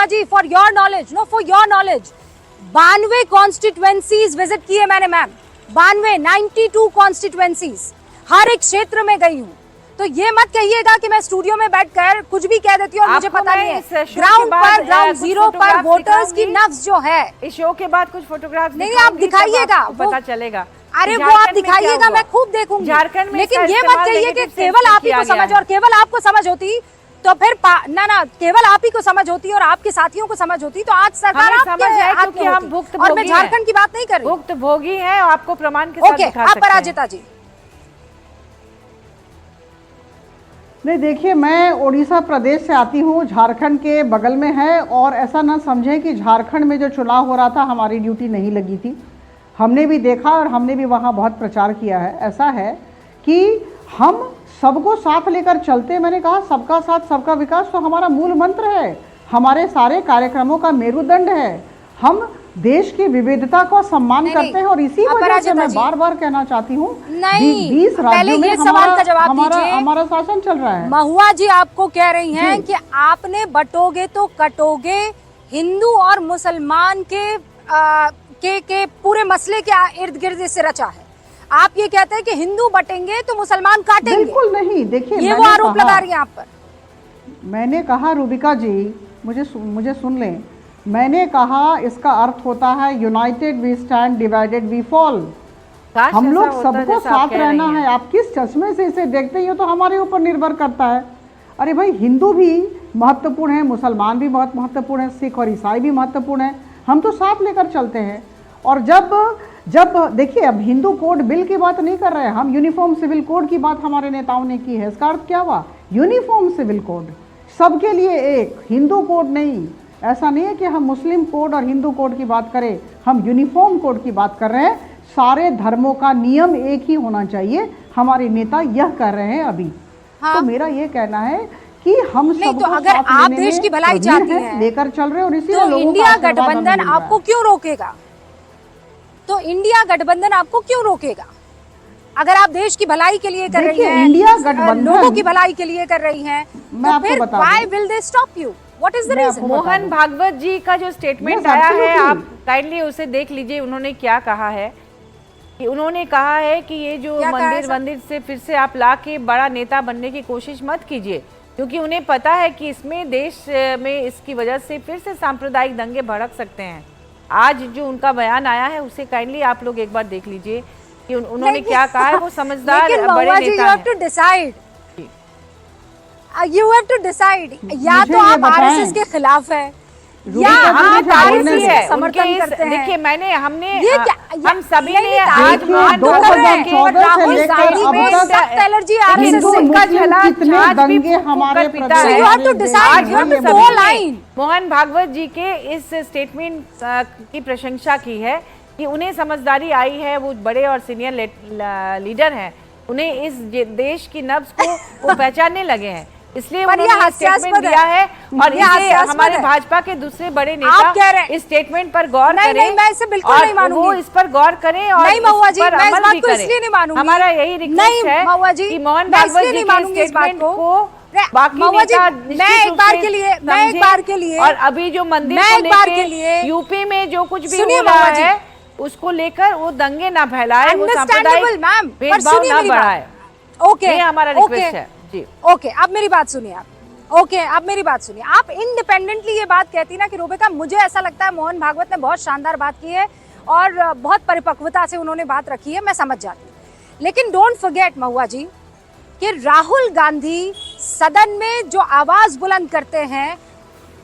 Mahua ji, for your knowledge, no for your knowledge, 92 constituencies visit किए मैंने ma'am, 92 constituencies, हर एक क्षेत्र में गई हूँ। तो ये मत कहिएगा कि मैं स्टूडियो में बैठकर कुछ भी कह देती हूँ और मुझे पता नहीं है। ग्राउंड पर, ग्राउंड जीरो पर वोटर्स की नब्ज जो है, इस शो के बाद कुछ फोटोग्राफ नहीं आप दिखाइएगा, पता चलेगा। अरे वो आप दिखाइएगा, मैं खूब देखूंगी। झारखंड में लेकिन ये मत कहिए कि केवल आप ही को समझ, और केवल आपको समझ होती तो फिर ना केवल आप ही को समझ होती और आपके साथियों को समझ होती तो आज सरकार समझ है, क्योंकि हम भुक्तभोगी हैं। और मैं झारखंड की बात नहीं कर रही, भुक्तभोगी हैं और आपको प्रमाण के साथ दिखा सकते हैं। आप पराजिता जी। नहीं देखिए, मैं उड़ीसा प्रदेश से आती हूँ, झारखंड के बगल में है, और ऐसा ना समझें कि झारखंड में जो चुनाव हो रहा था हमारी ड्यूटी नहीं लगी थी। हमने भी देखा और हमने भी वहाँ बहुत प्रचार किया है। ऐसा है कि हम सबको साथ लेकर चलते, मैंने कहा सबका साथ सबका विकास तो हमारा मूल मंत्र है, हमारे सारे कार्यक्रमों का मेरुदंड है। हम देश की विविधता को सम्मान करते हैं और इसी वजह से मैं बार बार कहना चाहती हूँ 20 राज्यों में हमारा शासन चल रहा है। महुआ जी आपको कह रही हैं कि आपने बटोगे तो कटोगे, हिंदू और मुसलमान के पूरे मसले के इर्द गिर्द से रचा है। आप ये कहते हैं कि हिंदू बटेंगे तो मुसलमान काटेंगे। बिल्कुल नहीं, देखिए ये वो आरोप लगा रही हैं आप पर। मैंने कहा रूबिका जी, मुझे सुन लें, मैंने कहा इसका अर्थ होता है united we stand, divided we fall. हम लोग सबको साथ रहना है। आप किस चश्मे से इसे देखते हैं ये तो हमारे ऊपर निर्भर करता है। अरे भाई, हिंदू भी महत्वपूर्ण है, मुसलमान भी बहुत महत्वपूर्ण है, सिख और ईसाई भी महत्वपूर्ण है, हम तो साथ लेकर चलते हैं। और जब देखिए, अब हिंदू कोड बिल की बात नहीं कर रहे हैं हम, यूनिफॉर्म सिविल कोड की बात हमारे नेताओं ने की है। इसका अर्थ क्या हुआ? यूनिफॉर्म सिविल कोड सबके लिए एक, हिंदू कोड नहीं। ऐसा नहीं है कि हम मुस्लिम कोड और हिंदू कोड की बात करें, हम यूनिफॉर्म कोड की बात कर रहे हैं। सारे धर्मों का नियम एक ही होना चाहिए, हमारे नेता यह कर रहे हैं अभी। तो मेरा ये कहना है कि हम सब तो अगर आप देश की भलाई चाहती हैं, लेकर चल रहे, और इसी तो इंडिया गठबंधन आपको क्यों रोकेगा? तो इंडिया गठबंधन आपको क्यों रोकेगा? अगर आप देश की भलाई के लिए कर रही हैं, इंडिया गठबंधन लोगों की भलाई के लिए कर रही हैं, मैं आपको बता दूं, why will they stop you? What is the reason? Mohan Bhagwat जी का जो स्टेटमेंट आया है, आप काइंडली उसे देख लीजिए। उन्होंने क्या कहा है कि उन्होंने कहा है कि ये जो मंदिर से फिर से आप ला के बड़ा नेता बनने की कोशिश मत कीजिए, क्योंकि उन्हें पता है कि इसमें देश में इसकी वजह से फिर से सांप्रदायिक दंगे भड़क सकते हैं। आज जो उनका बयान आया है उसे काइंडली आप लोग एक बार देख लीजिए कि उन्होंने क्या कहा है। वो समझदार बड़े नेता हैं। You have to decide, या तो आप आरएसएस के खिलाफ है या आप आरएसएस के समर्थन करते हैं। देखिए, हमने हम सभी ने आज 2014 से लेकर अब तक एलर्जी आरएसएस से कितने दंगे हमारे मोहन भागवत जी के इस स्टेटमेंट की प्रशंसा की है कि उन्हें समझदारी आई है, वो बड़े और सीनियर लीडर हैं, उन्हें इस देश की नब्ज को वो पहचानने लगे हैं, इसलिए उन्होंने स्टेटमेंट दिया है। और इसे हमारे भाजपा के दूसरे बड़े नेता इस स्टेटमेंट पर गौर करें। मैं इसे बिल्कुल नहीं मानूंगी। वो इस पर गौर करें और नहीं महुआ जी, मैं इस बात को इसलिए नहीं मानूंगी। हमारा यही रिक्वेस्ट है कि मोहन भागवत जी के स्टेटमेंट को बाकी नेता मैं एक बार के लिए और अभी जो मंदिर को लेकर यूपी में जो कुछ भी हो रहा है उसको लेकर वो दंगे ना फैलाए, वो सांप्रदायिक भेदभाव ना बढ़ाए। ओके, हमारा रिक्वेस्ट है जी। ओके, अब मेरी बात सुनिए आप। ओके, अब मेरी बात सुनिए आप। इंडिपेंडेंटली ये बात कहती ना कि रूबिका, मुझे ऐसा लगता है मोहन भागवत ने बहुत शानदार बात की है और बहुत परिपक्वता से उन्होंने बात रखी है, मैं समझ जाती हूँ। लेकिन डोंट फॉरगेट महुआ जी कि राहुल गांधी सदन में जो आवाज बुलंद करते हैं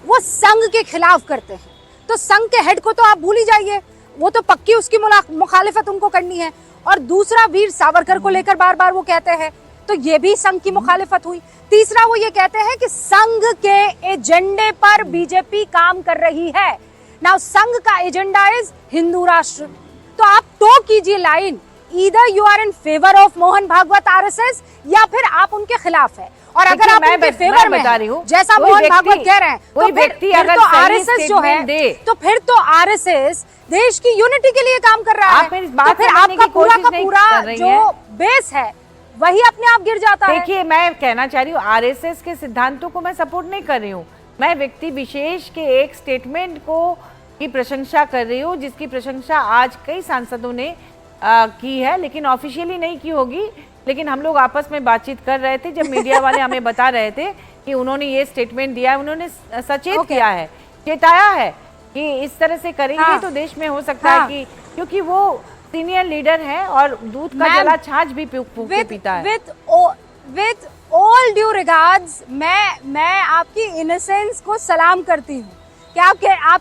वो संघ के खिलाफ करते हैं। तो संघ के हेड को तो आप भूल ही जाइए, वो तो पक्की उसकी मुखालिफत उनको करनी है। और दूसरा, वीर सावरकर को लेकर बार बार वो कहते हैं, तो ये भी संघ की मुखालिफत हुई। तीसरा, वो ये कहते हैं कि संघ के एजेंडे पर बीजेपी काम कर रही है। नाउ संघ का एजेंडा इज हिंदू राष्ट्र। तो आप तो कीजिए line, either you are in favour of Mohan Bhagwat RSS या फिर आप उनके खिलाफ है। और अगर आप उनके फेवर में जैसा मोहन भागवत कह रहे हैं, तो फिर तो आरएसएस जो है, तो फिर तो आरएसएस देश की यूनिटी के लिए काम कर रहा है। तो फिर आपका पूरा का पूरा जो बेस है वही अपने आप गिर जाता है। देखिए, मैं कहना चाह रही हूँ आरएसएस के सिद्धांतों को मैं सपोर्ट नहीं कर रही हूँ, मैं व्यक्ति विशेष के एक स्टेटमेंट को की प्रशंसा कर रही हूँ, जिसकी प्रशंसा आज कई सांसदों ने की है, लेकिन ऑफिशियली नहीं की होगी। लेकिन हम लोग आपस में बातचीत कर रहे थे जब मीडिया वाले हमें बता रहे थे कि उन्होंने ये स्टेटमेंट दिया है, उन्होंने सचेत किया है, चेताया है कि इस तरह से करेंगे तो देश में हो सकता है कि, क्योंकि वो सीनियर लीडर है और दूध का जला छाछ भी पीता है। विद ऑल ड्यू रिगार्ड्स, मैं आपकी इनोसेंस को सलाम करती हूँ कि आप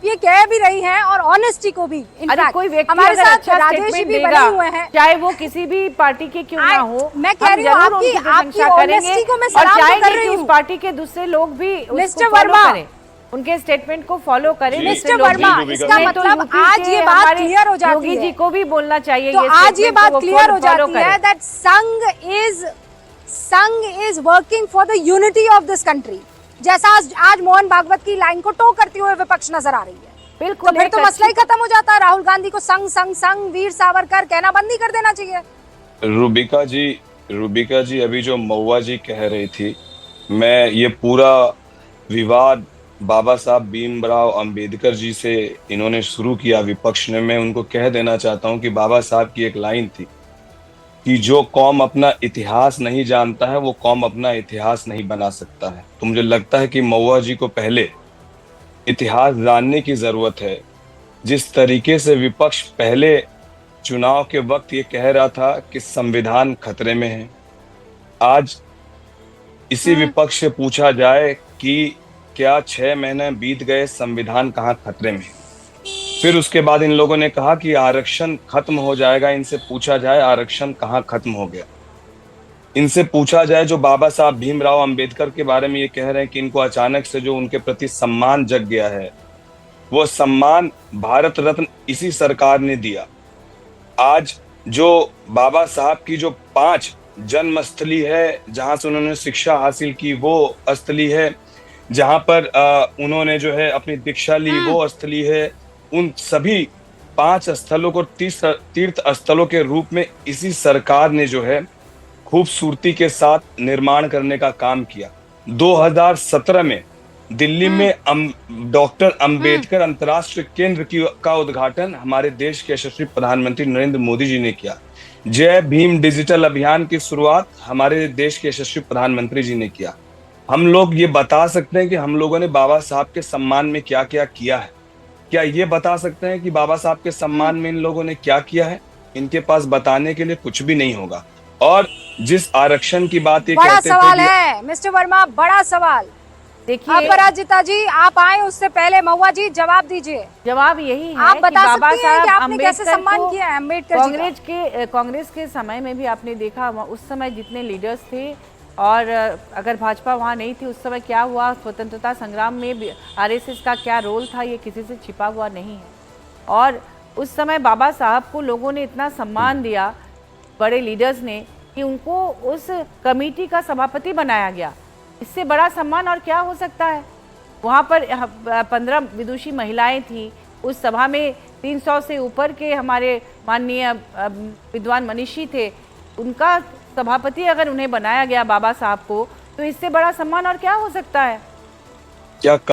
ये कह भी रही हैं और ऑनेस्टी को भी। अरे कोई व्यक्ति हमारे साथ अच्छा राजेश भी बने हुए हैं, चाहे वो किसी भी पार्टी के क्यों ना हो, मैं कह रही हूँ आपकी ऑनेस्टी को मैं सलाम कर रही हूँ। उस पार्टी के दूसरे लोग भी मिस्टर वर्मा उनके स्टेटमेंट को फॉलो करें। मिस्टर वर्मा, इसका मतलब आज ये बात क्लियर हो जाती है, योगी जी को भी बोलना चाहिए, तो आज ये बात क्लियर हो जाती है दैट संघ is working for the unity of this country, जैसा आज मोहन भागवत की लाइन को टो करती हुए विपक्ष नजर आ रही है। बिल्कुल, तो फिर तो मसला ही खत्म हो जाता है। राहुल गांधी को संघ संघ संघ वीर सावरकर कहना बंद ही कर देना चाहिए। रूबिका जी अभी जो महुआ जी कह रही थी, मैं ये पूरा विवाद बाबा साहब भीमराव अंबेडकर जी से इन्होंने शुरू किया विपक्ष ने। मैं उनको कह देना चाहता हूं कि बाबा साहब की एक लाइन थी कि जो कौम अपना इतिहास नहीं जानता है वो कौम अपना इतिहास नहीं बना सकता है। तो मुझे लगता है कि महुआ जी को पहले इतिहास जानने की जरूरत है। जिस तरीके से विपक्ष पहले चुनाव के वक्त ये कह रहा था कि संविधान खतरे में है, आज इसी विपक्ष से पूछा जाए कि क्या 6 महीने बीत गए, संविधान कहाँ खतरे में? फिर उसके बाद इन लोगों ने कहा कि आरक्षण खत्म हो जाएगा। इनसे पूछा जाए आरक्षण कहाँ खत्म हो गया? इनसे पूछा जाए जो बाबा साहब भीमराव अंबेडकर के बारे में ये कह रहे हैं कि इनको अचानक से जो उनके प्रति सम्मान जग गया है, वो सम्मान भारत रत्न इसी सरकार ने दिया। आज जो बाबा साहब की जो 5 जन्मस्थली है, जहां से उन्होंने शिक्षा हासिल की, वो स्थली है। जहां पर उन्होंने जो है अपनी दीक्षा ली, वो स्थली है। उन सभी 5 स्थलों को तीर्थ स्थलों के रूप में इसी सरकार ने जो है खूबसूरती के साथ निर्माण करने का काम किया। 2017 में दिल्ली में डॉक्टर अंबेडकर अंतर्राष्ट्रीय केंद्र का उद्घाटन हमारे देश के यशस्वी प्रधानमंत्री नरेंद्र मोदी जी ने किया। जय भीम डिजिटल अभियान की शुरुआत हमारे देश के यशस्वी प्रधानमंत्री जी ने किया। हम लोग ये बता सकते हैं कि हम लोगों ने बाबा साहब के सम्मान में क्या क्या किया है? क्या ये बता सकते हैं कि बाबा साहब के सम्मान में इन लोगों ने क्या किया है? इनके पास बताने के लिए कुछ भी नहीं होगा। और जिस आरक्षण की बात ये कहते थे, बड़ा सवाल है मिस्टर वर्मा, बड़ा सवाल। देखिए अपराजिता जी, आप आए उससे पहले महुआ जी जवाब दीजिए। जवाब यही है आप बता कि बाबा सकती हैं कि साहब आपने कैसे सम्मान किया है अम्बेडकर जी का? कांग्रेस के समय में भी आपने देखा, उस समय जितने लीडर्स थे और अगर भाजपा वहाँ नहीं थी, उस समय क्या हुआ, स्वतंत्रता संग्राम में आरएसएस का क्या रोल था, ये किसी से छिपा हुआ नहीं है। और उस समय बाबा साहब को लोगों ने इतना सम्मान दिया, बड़े लीडर्स ने, कि उनको उस कमेटी का सभापति बनाया गया। इससे बड़ा सम्मान और क्या हो सकता है? वहाँ पर 15 विदुषी महिलाएं थी उस सभा में, 300 से ऊपर के हमारे माननीय विद्वान मनीषी थे। उनका सभापति अगर उन्हें बनाया गया बाबा साहब को, तो इससे बड़ा सम्मान और क्या हो सकता है? क्या